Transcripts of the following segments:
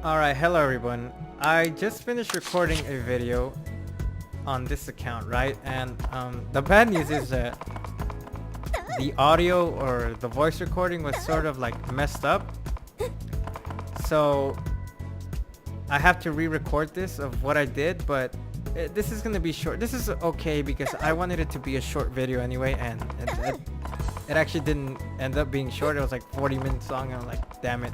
Alright, hello everyone. I just finished recording a video on this account, right? And the bad news is that the audio or the voice recording was sort of like messed up. So I have to re-record this of what I did, but this is gonna be short. This is okay because I wanted it to be a short video anyway, and it actually didn't end up being short. It was like 40 minutes long, and I'm like, damn it.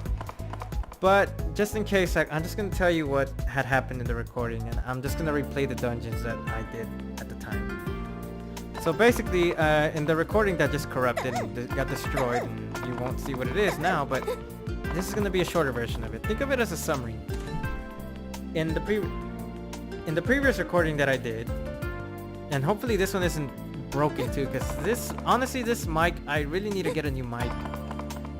But just in case, I'm just gonna tell you what had happened in the recording, and I'm just gonna replay the dungeons that I did at the time. So basically, in the recording that just corrupted and got destroyed, and you won't see what it is now, but this is gonna be a shorter version of it. Think of it as a summary. In the previous recording that I did, and hopefully this one isn't broken too, because honestly this mic, I really need to get a new mic.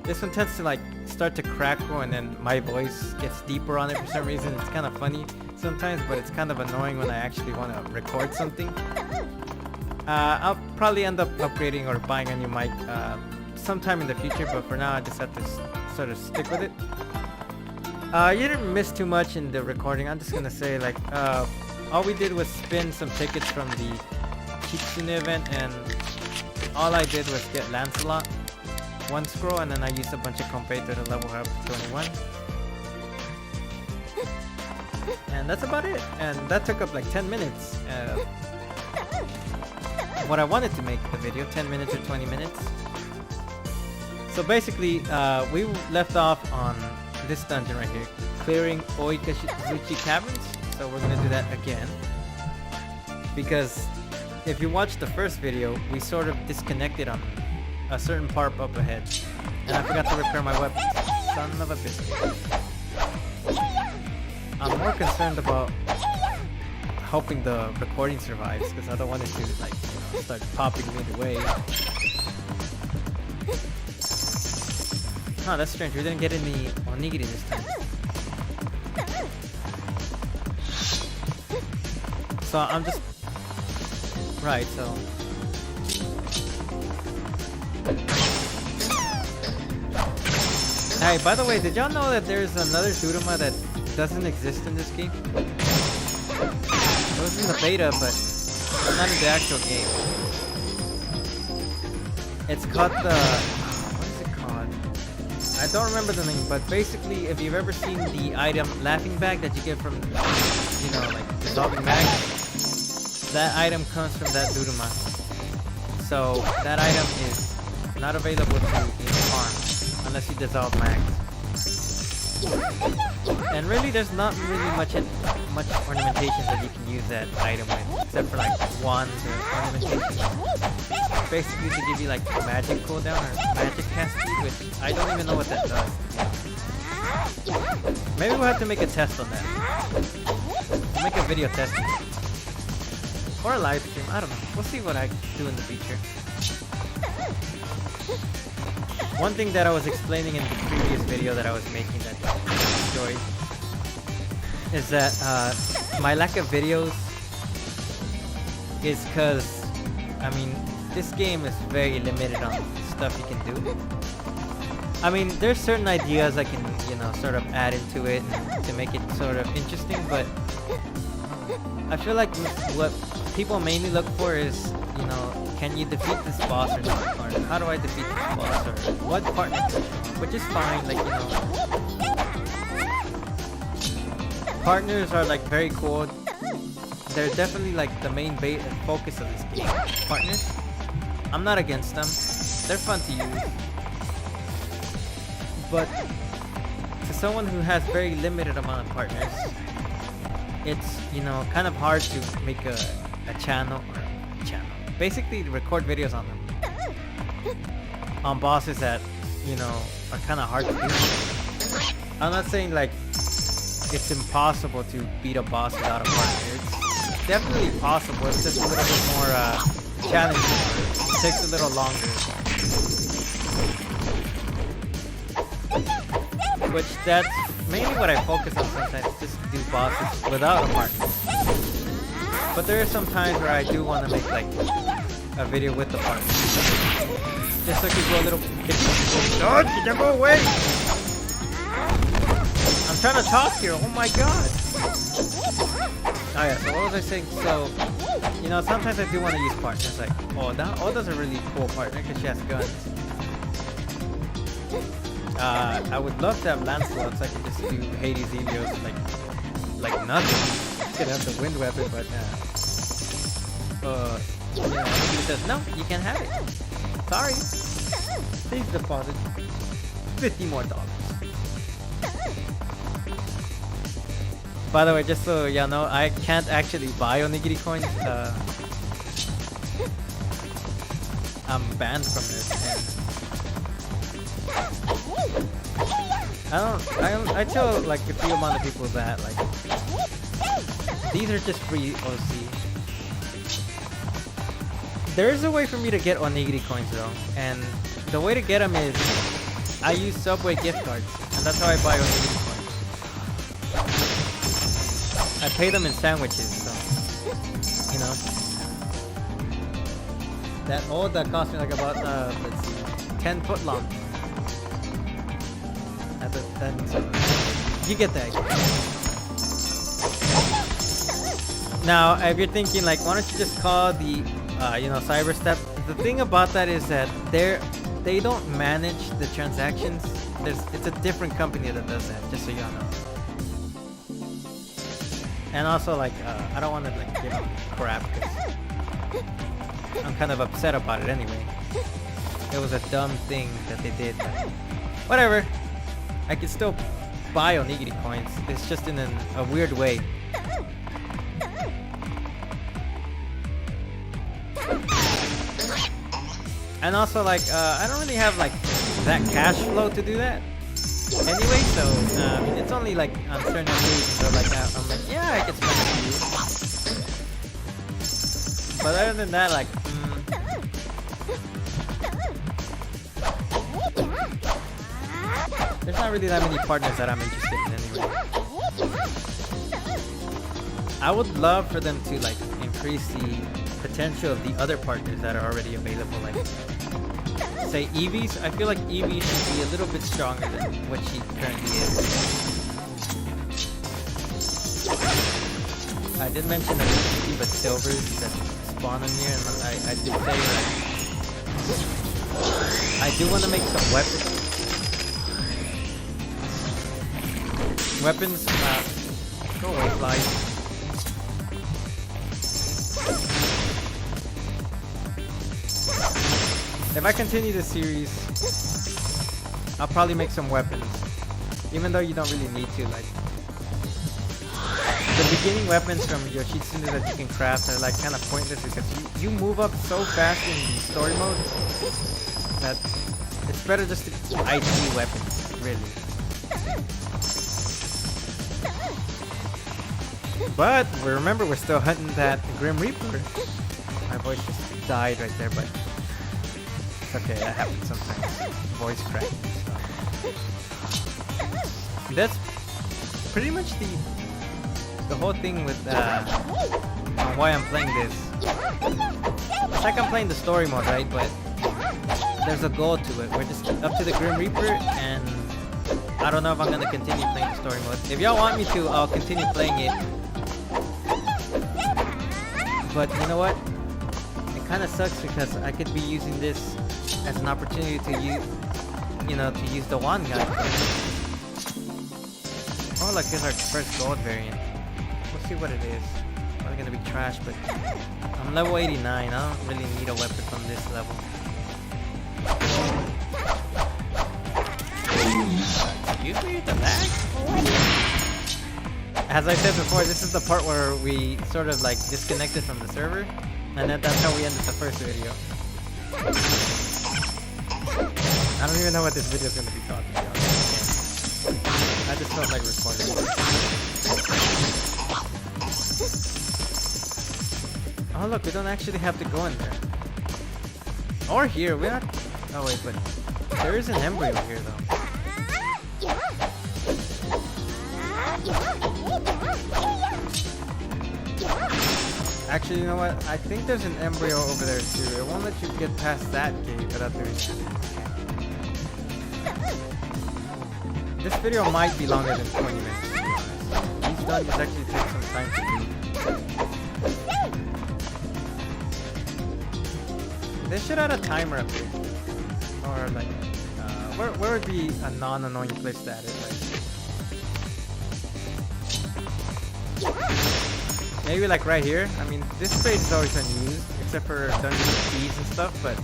This one tends to like start to crackle, and then my voice gets deeper on it for some reason. It's kind of funny sometimes, but it's kind of annoying when I actually want to record something. I'll probably end up upgrading or buying a new mic sometime in the future, but for now I just have to sort of stick with it. You didn't miss too much in the recording. I'm just gonna say, like, all we did was spin some tickets from the Kitsune event, and all I did was get Lancelot, one scroll, and then I used a bunch of Competo to level her up to 21. And that's about it. And that took up like 10 minutes. What I wanted to make the video, 10 minutes or 20 minutes. So basically, we left off on this dungeon right here, clearing Oikazuchi Caverns. So we're gonna do that again, because if you watched the first video, we sort of disconnected on a certain part up ahead, and I forgot to repair my weapons. Son of a biscuit. I'm more concerned about hoping the recording survives, because I don't want it to like start popping midway. Oh, that's strange. We didn't get any Onigiri this time. So I'm just... Right, so... Hey, by the way, did y'all know that there's another Duruma that doesn't exist in this game? It was in the beta, but not in the actual game. It's called the... What is it called? I don't remember the name, but basically, if you've ever seen the item Laughing Bag that you get from, you know, like dissolving mags, that item comes from that Duruma. So that item is not available to farm unless you dissolve mags. And really, there's not really much ornamentation that you can use that item with, except for like wands or ornamentation. Basically to give you like magic cooldown or magic cast speed, which I don't even know what that does. Maybe we'll have to make a test on that. We'll make a video testing it. Or a live stream, I don't know. We'll see what I do in the future. One thing that I was explaining in the previous video that I was making that I enjoyed is that my lack of videos is because, I mean, this game is very limited on stuff you can do. I mean, there's certain ideas I can, you know, sort of add into it to make it sort of interesting, but I feel like what people mainly look for is, you know, can you defeat this boss or not? Or how do I defeat this boss? Or what partner? Which is fine, like, you know. Partners are like very cool. They're definitely like the main bait and focus of this game. Partners. I'm not against them. They're fun to use. But to someone who has very limited amount of partners, it's, you know, kind of hard to make a channel, basically record videos on them, on bosses that, you know, are kind of hard to do. I'm not saying like it's impossible to beat a boss without a partner. It's definitely possible. It's just a little bit more challenging. It takes a little longer. Which that's mainly what I focus on sometimes, just to do bosses without a partner. But there are some times where I do want to make like a video with the partner. Just so I can go a little... Oh, you can go away! I'm trying to talk here. Oh my god. Oh yeah, so what was I saying? So, you know, sometimes I do want to use partners. Like, oh, Oda's a really cool partner because she has guns. I would love to have Lancelot so I can just do Hades Helios like nothing. You could have the wind weapon, but you know, he says, no, you can't have it. Sorry. Please deposit $50 more. By the way, just so y'all know, I can't actually buy Onigiri coins. I'm banned from this. And I tell like a few amount of people that like these are just free OC. There is a way for me to get Onigiri coins though, and the way to get them is I use Subway gift cards, and that's how I buy Onigiri coins. I pay them in sandwiches, so you know. That cost me like about let's see, 10 foot long. You get that. Now, if you're thinking like, why don't you just call the you know, Cyberstep? The thing about that is that they don't manage the transactions. It's a different company that does that. Just so y'all know. And also, like, I don't want to like give them crap because I'm kind of upset about it anyway. It was a dumb thing that they did. But whatever. I can still buy Onigiri coins. It's just in a weird way. And also, like, I don't really have like that cash flow to do that. Anyway, so I mean, it's only like on certain occasions or like that. I'm like, yeah, I can spend it. But other than that, like, there's not really that many partners that I'm interested in anyway. I would love for them to like increase the potential of the other partners that are already available. Like, say Eevee's. I feel like Eevee should be a little bit stronger than what she currently is. I did mention that there's nothing but silvers that spawn in here, and I did say that I do want to make some weapons. Weapons, go away, flies. If I continue this series, I'll probably make some weapons. Even though you don't really need to, like. The beginning weapons from Yoshitsune that you can craft are like kind of pointless because you move up so fast in the story mode that it's better just to ID weapons, really. But remember, we're still hunting that Grim Reaper. My voice just died right there, but it's okay, that happens sometimes. Voice cracking stuff. That's pretty much the whole thing with why I'm playing this. It's like I'm playing the story mode, right? But there's a goal to it. We're just up to the Grim Reaper, and I don't know if I'm gonna continue playing the story mode. If y'all want me to, I'll continue playing it. But you know what? It kind of sucks because I could be using this as an opportunity to use, to use the wand guy. Oh, look, here's our first gold variant. We'll see what it is. Probably gonna be trash, but I'm level 89. I don't really need a weapon from this level. Excuse me, the lag? As I said before, this is the part where we sort of like disconnected from the server, and that's how we ended the first video. I don't even know what this video is going to be called, to be honest. I just felt like recording. Oh look, we don't actually have to go in there. Or here, we're not... Oh wait, but there is an embryo here though. Actually, you know what? I think there's an embryo over there too. It won't let you get past that gate without doing this video might be longer than 20 minutes. These dungeons actually take some time to do. They should add a timer up here. Or like, where would be a non-annoying place to add it? Like, maybe like right here. I mean, this space is always unused, except for dungeon keys and stuff, but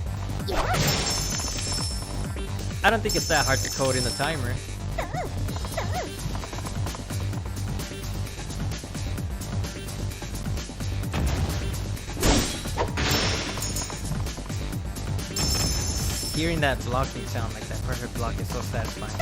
I don't think it's that hard to code in a timer. Hearing that blocking sound, like that perfect block, is so satisfying.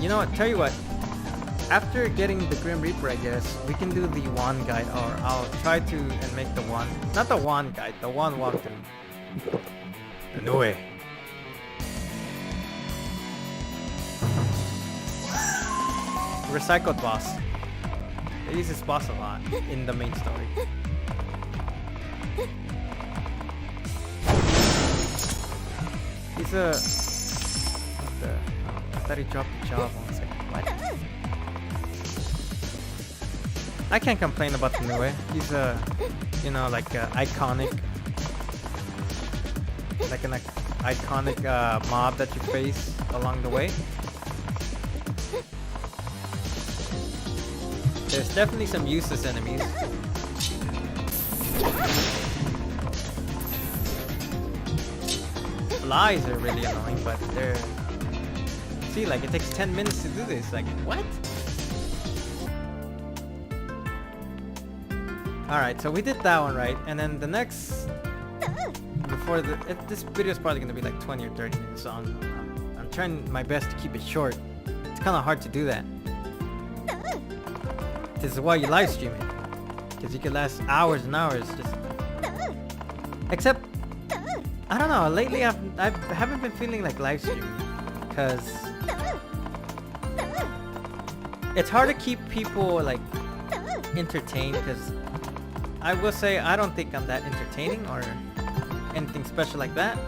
You know what? Tell you what. After getting the Grim Reaper, I guess we can do the wand guide, or I'll try to and make the wand, not the wand guide, the wand walkthrough. No way. Recycled boss. They use this boss a lot in the main story. He's a. What the? I thought he dropped the job. I was like, what? I can't complain about the Nue. He's a, you know, like a iconic. Like an iconic mob that you face along the way. There's definitely some useless enemies. Flies are really annoying, but they're... See, like, it takes 10 minutes to do this. Like, what? Alright, so we did that one right, and then the next... Before the... this video is probably going to be like 20 or 30 minutes, so I'm trying my best to keep it short. It's kind of hard to do that. This is why you live stream it, because you can last hours and hours just. Except, I don't know. Lately, I haven't been feeling like live streaming, because it's hard to keep people like entertained. Because I will say I don't think I'm that entertaining or anything special like that.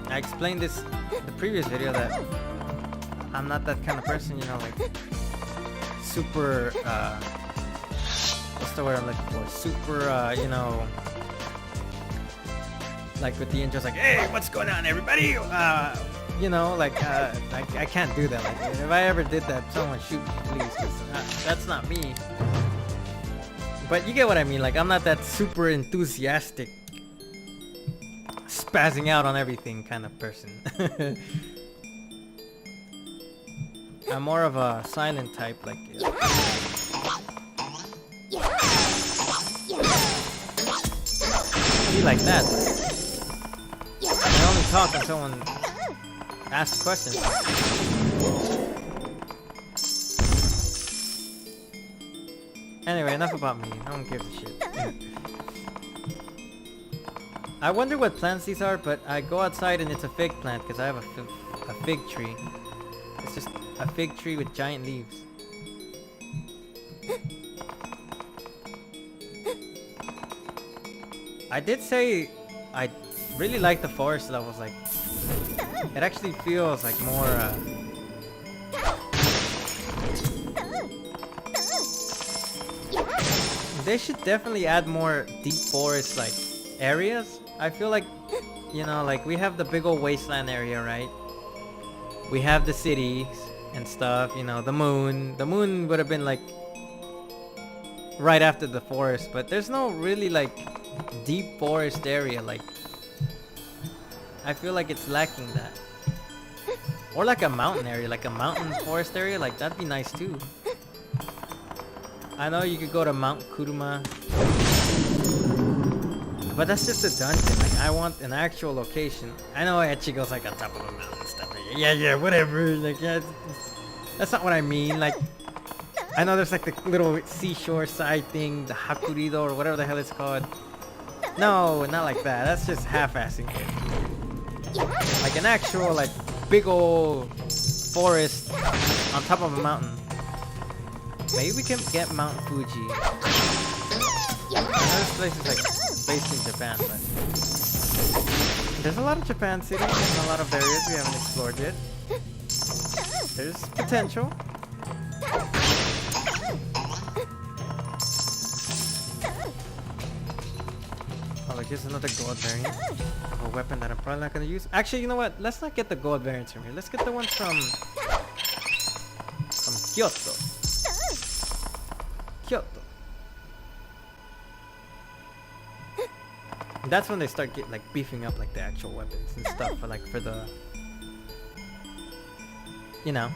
I explained this in the previous video that I'm not that kind of person, you know, like. Super, what's the word I'm looking for? Super, you know, like with the intros, like, hey, what's going on, everybody? You know, like, I can't do that. Like, if I ever did that, someone shoot me, please, 'cause, that's not me. But you get what I mean. Like, I'm not that super enthusiastic, spazzing out on everything kind of person. I'm more of a silent type, like. Be like that. I only talk when someone asks questions. Anyway, enough about me. No one gives a shit. I wonder what plants these are, but I go outside and it's a fig plant because I have a fig tree. It's just a fig tree with giant leaves. I did say I really like the forest levels. Like, it actually feels like more. They should definitely add more deep forest like areas. I feel like, you know, like we have the big old wasteland area, right? We have the cities and stuff, you know, the moon. The moon would have been like right after the forest, but there's no really like deep forest area. Like, I feel like it's lacking that. Or like a mountain area, like a mountain forest area, like that'd be nice too. I know you could go to Mount Kuruma, but that's just a dungeon. Like, I want an actual location. I know Echigo's like on top of a mountain and stuff. Yeah, whatever. Like, yeah, that's not what I mean. Like, I know there's like the little seashore side thing, the Hakurido or whatever the hell it's called. No, not like that. That's just half-assing it. Like an actual, like, big old forest on top of a mountain. Maybe we can get Mount Fuji. I know this place is like based in Japan, but there's a lot of Japan cities and a lot of areas we haven't explored yet. There's potential. Oh, look, here's another gold variant of a weapon that I'm probably not gonna use. Actually, you know what? Let's not get the gold variants from here. Let's get the ones from Kyoto. Kyoto. That's when they start like beefing up like the actual weapons and stuff, but like for the, you know.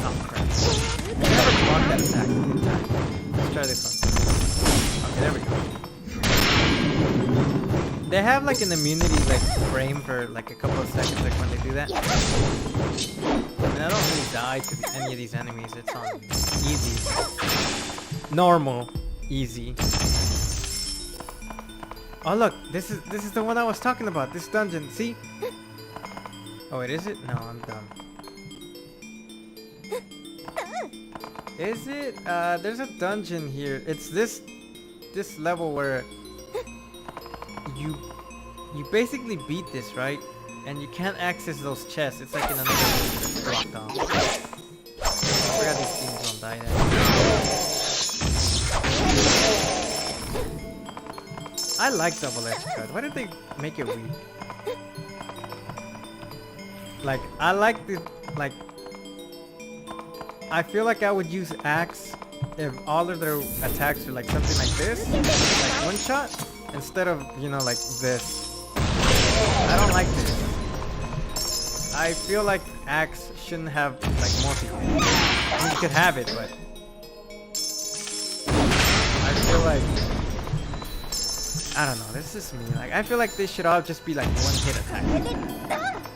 Oh crap! I never blocked that attack in time. Let's try this one. Okay, there we go. They have like an immunity like frame for like a couple of seconds, like when they do that. I mean, I don't really die to any of these enemies. It's on easy, normal, easy. Oh look, this is the one I was talking about. This dungeon, see? Oh wait, is it? No, I'm dumb. Is it? There's a dungeon here. It's this level where you basically beat this, right? And you can't access those chests. It's like in another room that's blocked off. I forgot these things don't die there. I like double-edged sword. Why did they make it weak? Like, I like the, like, I feel like I would use axe if all of their attacks were like something like this, like one shot, instead of, you know, like this. I don't like this. I feel like axe shouldn't have like multi-hit. I mean, you could have it, but I feel like, I don't know, this is me. Like, I feel like they should all just be like one-hit attack.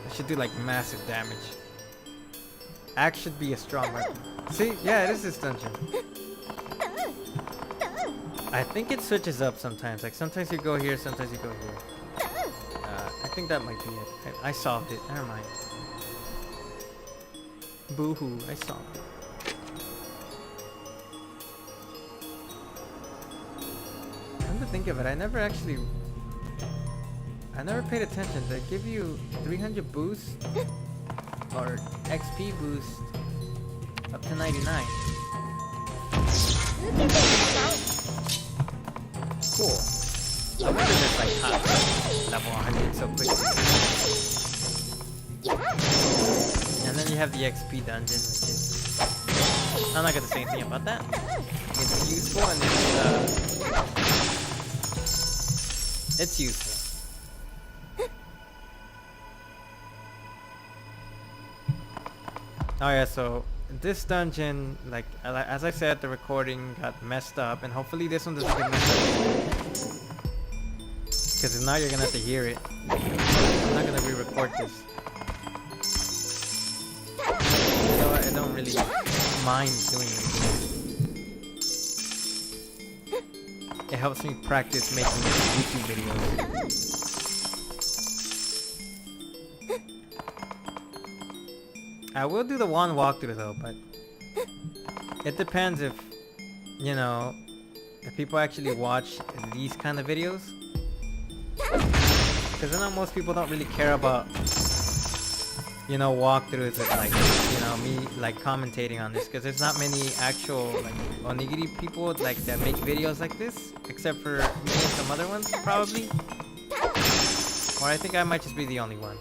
They should do like massive damage. Axe should be a strong weapon. See? Yeah, it is this dungeon. I think it switches up sometimes. Like, sometimes you go here, sometimes you go here. I think that might be it. I solved it. Never mind. Boo-hoo. I solved it. Come to think of it, I never paid attention. They give you 300 boost or XP boost up to 99. Cool. I wonder if it's like hot level 100 so quickly. And then you have the XP dungeon, which is, I'm not gonna say anything about that. It's useful and it's useful. Oh yeah, so this dungeon, like as I said, the recording got messed up, and hopefully this one doesn't get messed up. Because if not, you're gonna have to hear it. I'm not gonna re-record this. You know what? I don't really mind doing it. It helps me practice making YouTube videos. I will do the one walkthrough though, but it depends if, you know, if people actually watch these kind of videos. Because I know most people don't really care about, you know, walkthroughs with like, you know, me like commentating on this, because there's not many actual like Onigiri people like that make videos like this, except for me and some other ones probably. Or I think I might just be the only one.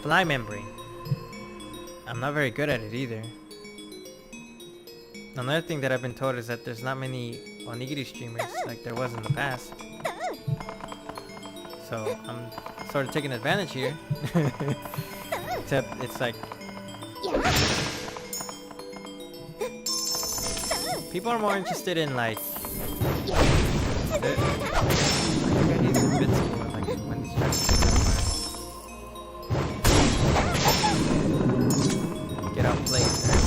Fly membrane. I'm not very good at it either. Another thing that I've been told is that there's not many Onigiri streamers like there was in the past. So I'm sort of taking advantage here. Except it's like people are more interested in like he's invincible like when he's trying to get outplayed there.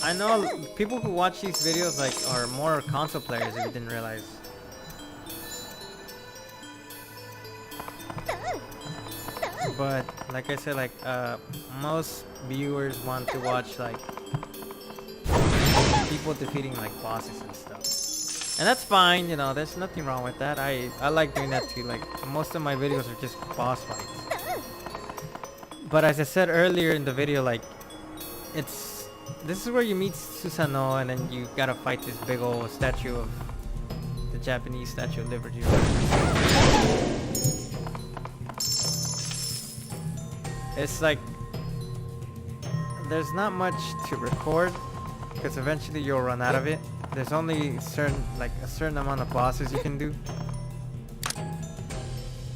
I I know people who watch these videos like are more console players if you didn't realize. But like I said, like most viewers want to watch like people defeating like bosses and stuff. And that's fine, you know, there's nothing wrong with that. I like doing that too. Like most of my videos are just boss fights. But as I said earlier in the video, like this is where you meet Susanoo, and then you gotta fight this big old statue of the Japanese Statue of Liberty. It's like there's not much to record because eventually you'll run out of it. There's only a certain amount of bosses you can do.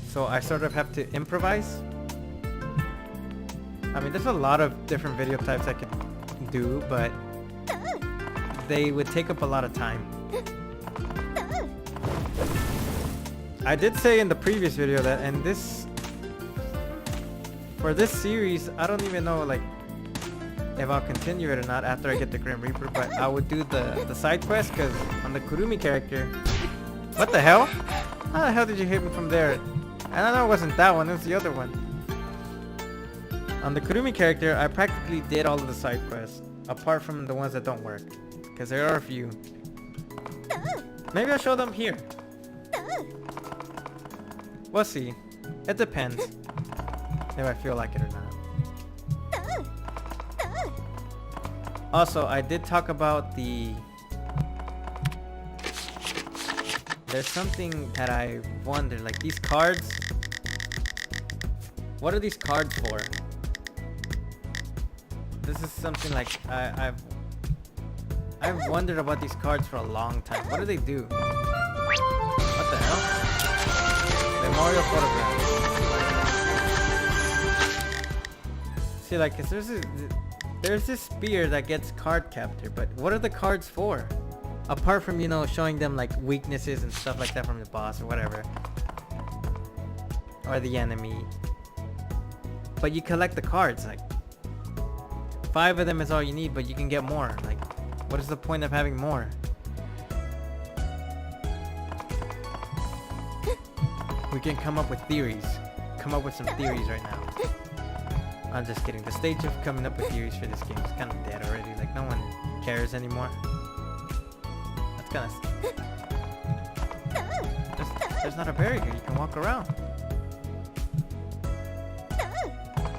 So I sort of have to improvise. I mean, there's a lot of different video types I could do, but they would take up a lot of time. I did say in the previous video that for this series, I don't even know like if I'll continue it or not after I get the Grim Reaper, but I would do the side quest because on the Kurumi character, what the hell? How the hell did you hit me from there? And I know it wasn't that one, it was the other one. On the Kurumi character, I practically did all of the side quests, apart from the ones that don't work, because there are a few. Maybe I'll show them here. We'll see. It depends if I feel like it or not. Also, I did talk about there's something that I wonder, like these cards. What are these cards for? This is something like I've wondered about these cards for a long time. What do they do? What the hell? Memorial photograph. See, like, 'cause there's this spear that gets card capture, but what are the cards for? Apart from, you know, showing them like weaknesses and stuff like that from the boss or whatever, or the enemy. But you collect the cards, like 5 of them is all you need, but you can get more. Like, what is the point of having more? We can come up with theories. Come up with some theories right now. I'm just kidding. The stage of coming up with theories for this game is kind of dead already. Like, no one cares anymore. That's kind of... There's not a barrier. You can walk around.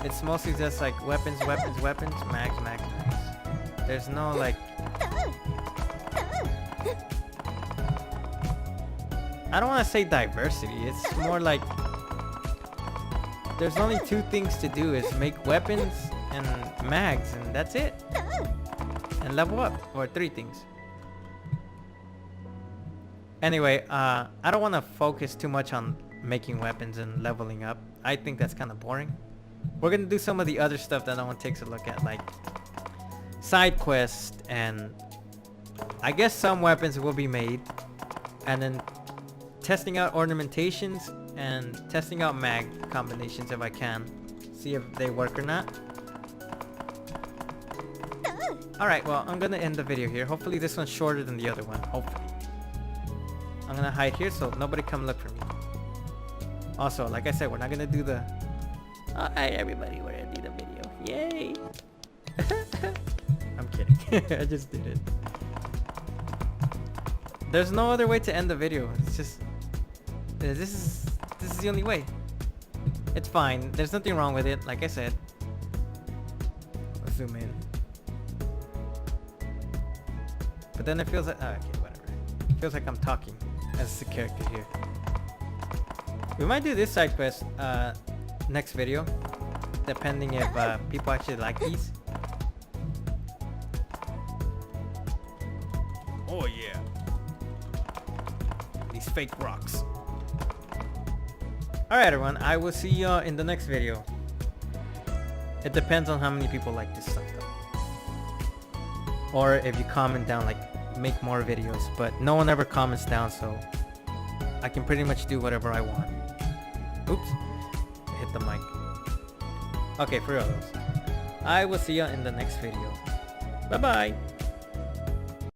It's mostly just like weapons, mags. There's no like... I don't want to say diversity. It's more like... There's only 2 things to do, is make weapons and mags, and that's it. And level up, or 3 things. Anyway, I don't want to focus too much on making weapons and leveling up. I think that's kind of boring. We're gonna do some of the other stuff that no one takes a look at, like side quests, and I guess some weapons will be made, and then testing out ornamentations and testing out mag combinations if I can, see if they work or not. Alright, well, I'm gonna end the video here. Hopefully this one's shorter than the other one. Hopefully. I'm gonna hide here so nobody come look for me. Also, like I said, we're not gonna do the... Alright everybody, we're gonna do the video. Yay! I'm kidding. I just did it. There's no other way to end the video. It's just... This is the only way. It's fine. There's nothing wrong with it, like I said. Let's zoom in. But then it feels like... okay, whatever. It feels like I'm talking as the character here. We might do this side quest next video, depending if people actually like these. Oh yeah. These fake rocks. Alright everyone, I will see you in the next video. It depends on how many people like this stuff though. Or if you comment down, like, make more videos. But no one ever comments down, so I can pretty much do whatever I want. Oops. I hit the mic. Okay, for real. I will see you in the next video. Bye bye.